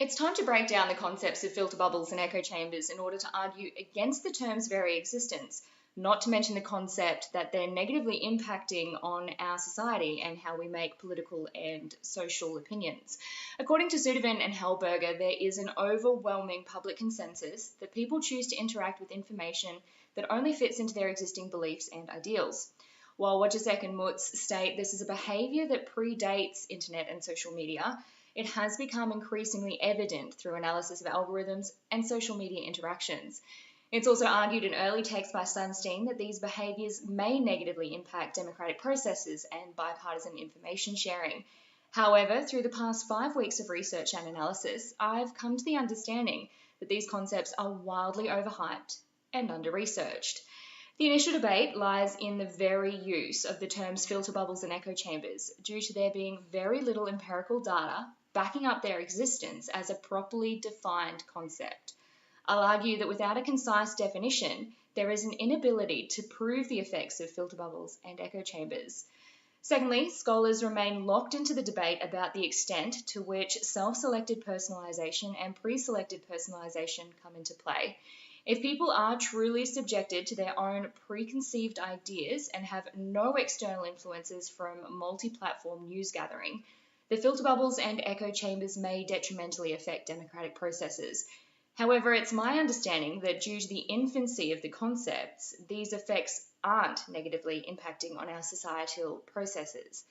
It's time to break down the concepts of filter bubbles and echo chambers in order to argue against the term's very existence, not to mention the concept that they're negatively impacting on our society and how we make political and social opinions. According to Zudovan and Hellberger, there is an overwhelming public consensus that people choose to interact with information that only fits into their existing beliefs and ideals. While Wojciech and Mutz state this is a behaviour that predates internet and social media, it has become increasingly evident through analysis of algorithms and social media interactions. It's also argued in early texts by Sunstein that these behaviours may negatively impact democratic processes and bipartisan information sharing. However, through the past 5 weeks of research and analysis, I've come to the understanding that these concepts are wildly overhyped and under-researched. The initial debate lies in the very use of the terms filter bubbles and echo chambers, due to there being very little empirical data backing up their existence as a properly defined concept. I'll argue that without a concise definition, there is an inability to prove the effects of filter bubbles and echo chambers. Secondly, scholars remain locked into the debate about the extent to which self-selected personalisation and pre-selected personalisation come into play. If people are truly subjected to their own preconceived ideas and have no external influences from multi-platform news gathering, the filter bubbles and echo chambers may detrimentally affect democratic processes. However, it's my understanding that due to the infancy of the concepts, these effects aren't negatively impacting on our societal processes.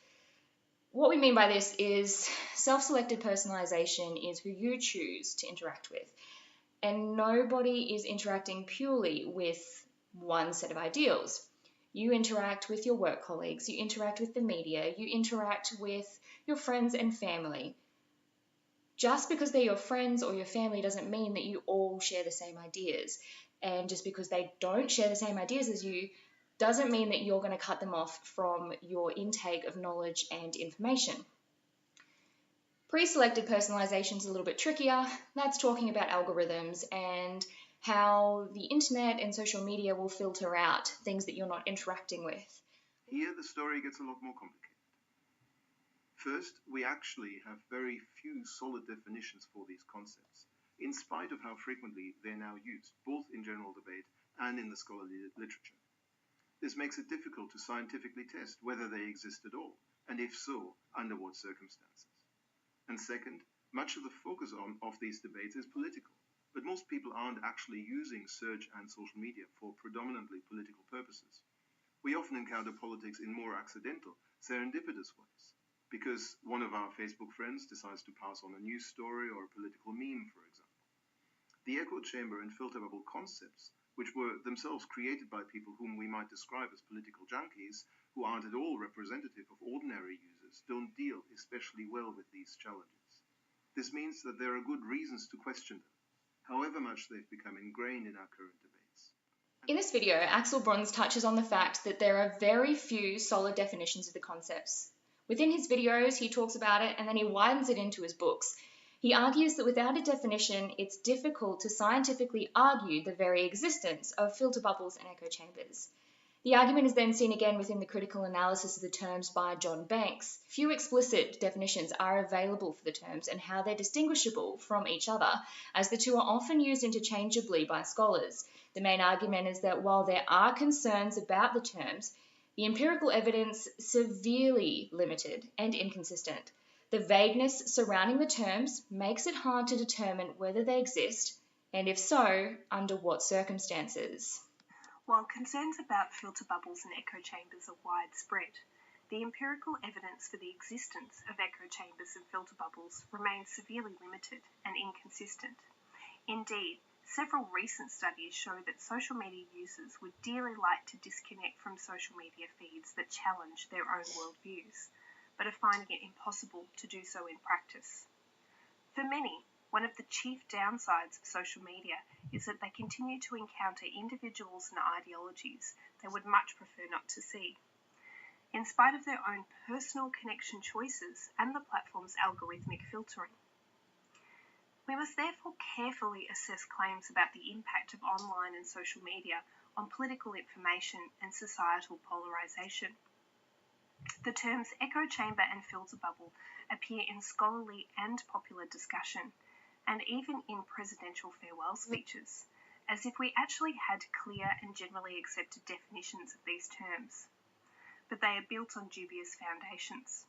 What we mean by this is self-selected personalisation is who you choose to interact with. And nobody is interacting purely with one set of ideals. You interact with your work colleagues, you interact with the media, you interact with your friends and family. Just because they're your friends or your family doesn't mean that you all share the same ideas. And just because they don't share the same ideas as you doesn't mean that you're going to cut them off from your intake of knowledge and information. Pre-selected personalisation is a little bit trickier. That's talking about algorithms and how the internet and social media will filter out things that you're not interacting with. Here the story gets a lot more complicated. First, we actually have very few solid definitions for these concepts, in spite of how frequently they're now used, both in general debate and in the scholarly literature. This makes it difficult to scientifically test whether they exist at all, and if so, under what circumstances. And second, much of the focus of these debates is political, but most people aren't actually using search and social media for predominantly political purposes. We often encounter politics in more accidental, serendipitous ways, because one of our Facebook friends decides to pass on a news story or a political meme, for example. The echo chamber and filter bubble concepts, which were themselves created by people whom we might describe as political junkies, who aren't at all representative of ordinary users, don't deal especially well with these challenges. This means that there are good reasons to question them, however much they've become ingrained in our current debates. In this video, Axel Bruns touches on the fact that there are very few solid definitions of the concepts. Within his videos, he talks about it and then he widens it into his books. He argues that without a definition, it's difficult to scientifically argue the very existence of filter bubbles and echo chambers. The argument is then seen again within the critical analysis of the terms by John Banks. Few explicit definitions are available for the terms and how they're distinguishable from each other, as the two are often used interchangeably by scholars. The main argument is that while there are concerns about the terms, the empirical evidence severely limited and inconsistent. The vagueness surrounding the terms makes it hard to determine whether they exist, and if so, under what circumstances. While concerns about filter bubbles and echo chambers are widespread, the empirical evidence for the existence of echo chambers and filter bubbles remains severely limited and inconsistent. Indeed, several recent studies show that social media users would dearly like to disconnect from social media feeds that challenge their own worldviews, but are finding it impossible to do so in practice. For many, one of the chief downsides of social media is that they continue to encounter individuals and ideologies they would much prefer not to see. In spite of their own personal connection choices and the platform's algorithmic filtering. We must therefore carefully assess claims about the impact of online and social media on political information and societal polarisation. The terms echo chamber and filter bubble appear in scholarly and popular discussion, and even in presidential farewell speeches, as if we actually had clear and generally accepted definitions of these terms. But they are built on dubious foundations.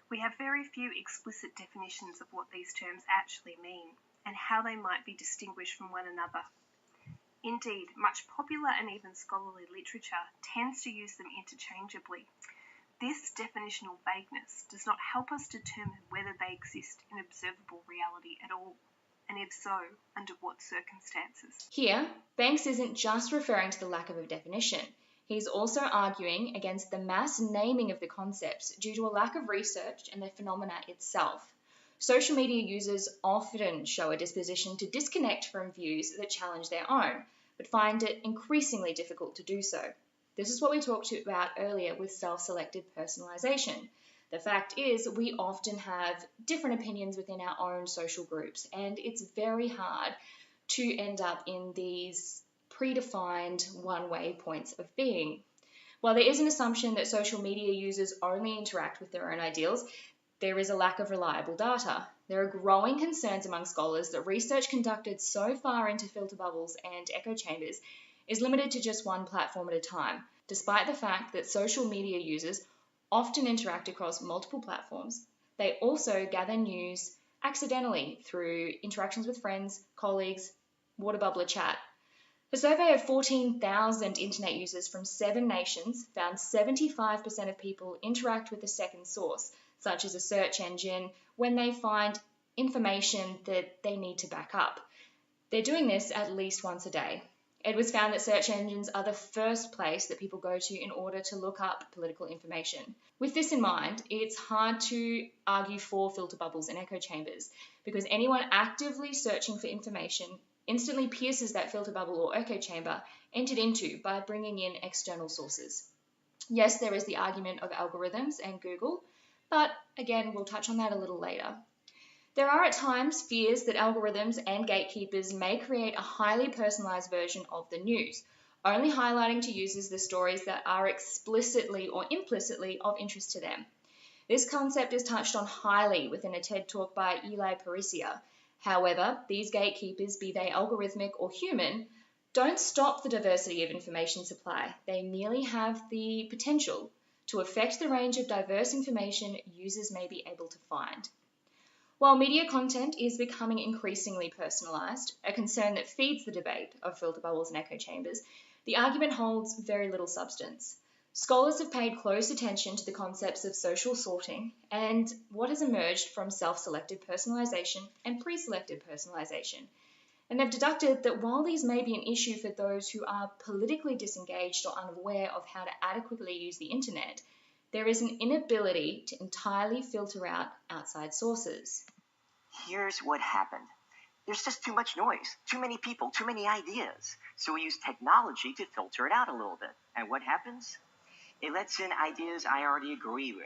We have very few explicit definitions of what these terms actually mean and how they might be distinguished from one another. Indeed, much popular and even scholarly literature tends to use them interchangeably. This definitional vagueness does not help us determine whether they exist in observable reality at all, and if so, under what circumstances. Here, Banks isn't just referring to the lack of a definition. He's also arguing against the mass naming of the concepts due to a lack of research and the phenomena itself. Social media users often show a disposition to disconnect from views that challenge their own, but find it increasingly difficult to do so. This is what we talked about earlier with self-selected personalization. The fact is, we often have different opinions within our own social groups, and it's very hard to end up in these predefined one-way points of being. While there is an assumption that social media users only interact with their own ideals, there is a lack of reliable data. There are growing concerns among scholars that research conducted so far into filter bubbles and echo chambers is limited to just one platform at a time, despite the fact that social media users often interact across multiple platforms. They also gather news accidentally through interactions with friends, colleagues, water bubbler chat. A survey of 14,000 internet users from 7 nations found 75% of people interact with a second source, such as a search engine, when they find information that they need to back up. They're doing this at least once a day. It was found that search engines are the first place that people go to in order to look up political information. With this in mind, it's hard to argue for filter bubbles and echo chambers because anyone actively searching for information instantly pierces that filter bubble or echo chamber entered into by bringing in external sources. Yes, there is the argument of algorithms and Google, but again, we'll touch on that a little later. There are at times fears that algorithms and gatekeepers may create a highly personalized version of the news, only highlighting to users the stories that are explicitly or implicitly of interest to them. This concept is touched on highly within a TED Talk by Eli Parisia. However, these gatekeepers, be they algorithmic or human, don't stop the diversity of information supply. They merely have the potential to affect the range of diverse information users may be able to find. While media content is becoming increasingly personalised, a concern that feeds the debate of filter bubbles and echo chambers, the argument holds very little substance. Scholars have paid close attention to the concepts of social sorting and what has emerged from self-selected personalisation and pre-selected personalisation. And they've deducted that while these may be an issue for those who are politically disengaged or unaware of how to adequately use the internet, there is an inability to entirely filter out outside sources. Here's what happened. There's just too much noise, too many people, too many ideas. So we use technology to filter it out a little bit. And what happens? It lets in ideas I already agree with.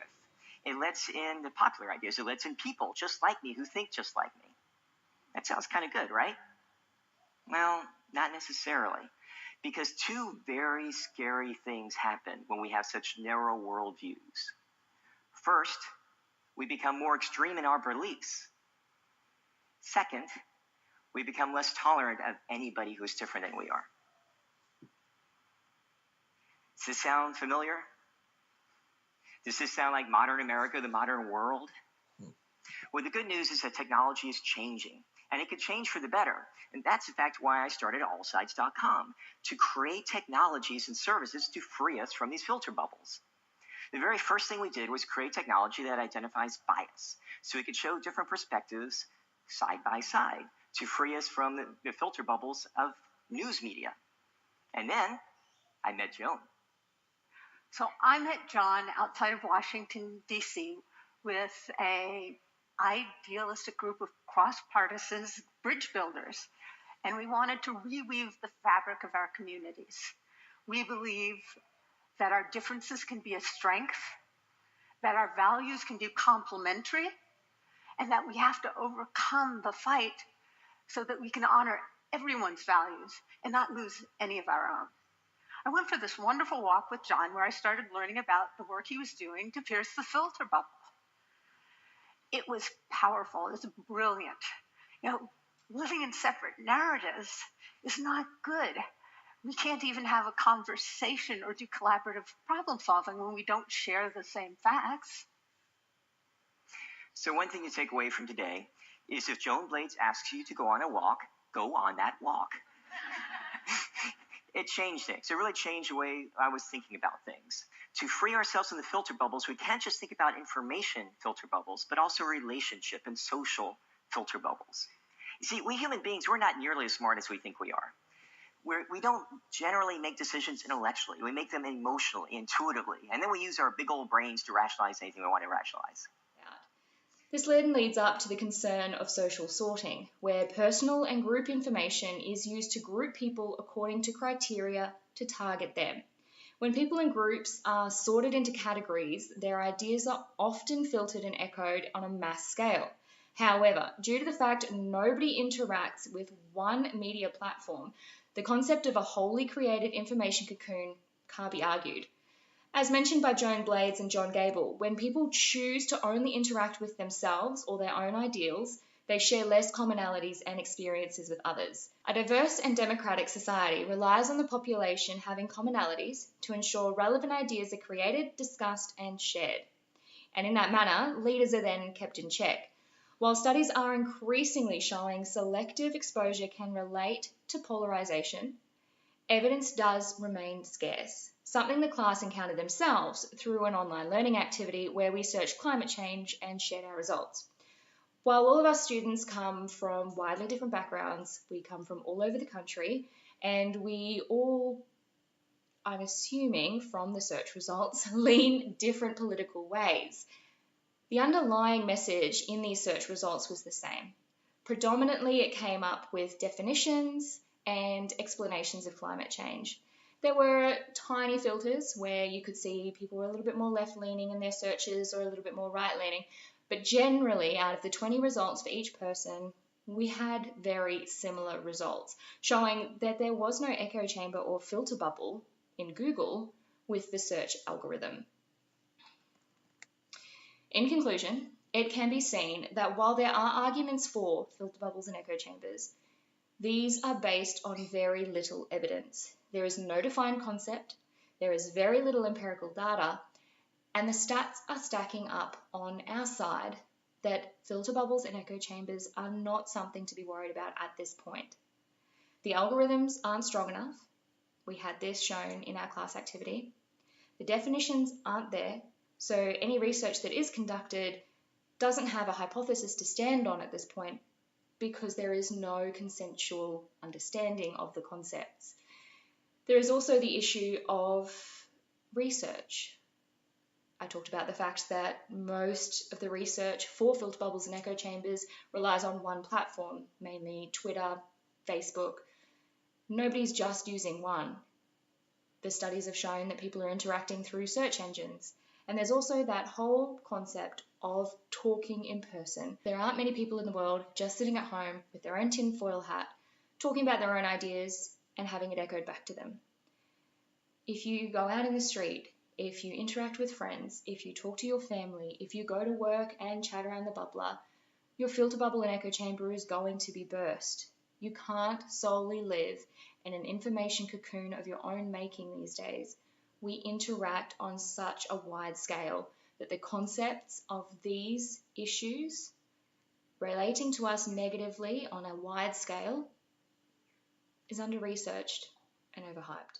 It lets in the popular ideas. It lets in people just like me who think just like me. That sounds kind of good, right? Well, not necessarily. Because two very scary things happen when we have such narrow worldviews. First, we become more extreme in our beliefs. Second, we become less tolerant of anybody who is different than we are. Does this sound familiar? Does this sound like modern America, the modern world? Well, the good news is that technology is changing, and it could change for the better. And that's, in fact, why I started allsides.com, to create technologies and services to free us from these filter bubbles. The very first thing we did was create technology that identifies bias, so we could show different perspectives side by side to free us from the filter bubbles of news media. And then I met Joan. So I met John outside of Washington, D.C. with an idealistic group of cross-partisan bridge builders, and we wanted to reweave the fabric of our communities. We believe that our differences can be a strength, that our values can be complementary, and that we have to overcome the fight so that we can honor everyone's values and not lose any of our own. I went for this wonderful walk with John where I started learning about the work he was doing to pierce the filter bubble. It was powerful. It was brilliant. Living in separate narratives is not good. We can't even have a conversation or do collaborative problem solving when we don't share the same facts. So one thing to take away from today is if Joan Blades asks you to go on a walk, go on that walk. It changed things. It really changed the way I was thinking about things. To free ourselves from the filter bubbles, we can't just think about information filter bubbles, but also relationship and social filter bubbles. You see, we human beings, we're not nearly as smart as we think we are. We don't generally make decisions intellectually. We make them emotionally, intuitively, and then we use our big old brains to rationalize anything we want to rationalize. This then leads up to the concern of social sorting, where personal and group information is used to group people according to criteria to target them. When people in groups are sorted into categories, their ideas are often filtered and echoed on a mass scale. However, due to the fact nobody interacts with one media platform, the concept of a wholly created information cocoon can't be argued. As mentioned by Joan Blades and John Gable, when people choose to only interact with themselves or their own ideals, they share less commonalities and experiences with others. A diverse and democratic society relies on the population having commonalities to ensure relevant ideas are created, discussed, and shared. And in that manner, leaders are then kept in check. While studies are increasingly showing selective exposure can relate to polarization, evidence does remain scarce, something the class encountered themselves through an online learning activity where we searched climate change and shared our results. While all of our students come from widely different backgrounds, we come from all over the country, and we all, I'm assuming from the search results, lean different political ways. The underlying message in these search results was the same. Predominantly, it came up with definitions and explanations of climate change. There were tiny filters where you could see people were a little bit more left-leaning in their searches or a little bit more right-leaning, but generally, out of the 20 results for each person, we had very similar results, showing that there was no echo chamber or filter bubble in Google with the search algorithm. In conclusion, it can be seen that while there are arguments for filter bubbles and echo chambers, these are based on very little evidence. There is no defined concept, there is very little empirical data, and the stats are stacking up on our side that filter bubbles and echo chambers are not something to be worried about at this point. The algorithms aren't strong enough. We had this shown in our class activity. The definitions aren't there, so any research that is conducted doesn't have a hypothesis to stand on at this point because there is no consensual understanding of the concepts. There is also the issue of research. I talked about the fact that most of the research for filter bubbles and echo chambers relies on one platform, mainly Twitter, Facebook. Nobody's just using one. The studies have shown that people are interacting through search engines. And there's also that whole concept of talking in person. There aren't many people in the world just sitting at home with their own tinfoil hat, talking about their own ideas and having it echoed back to them. If you go out in the street, if you interact with friends, if you talk to your family, if you go to work and chat around the bubbler, your filter bubble and echo chamber is going to be burst. You can't solely live in an information cocoon of your own making these days. We interact on such a wide scale that the concepts of these issues relating to us negatively on a wide scale is under-researched and overhyped.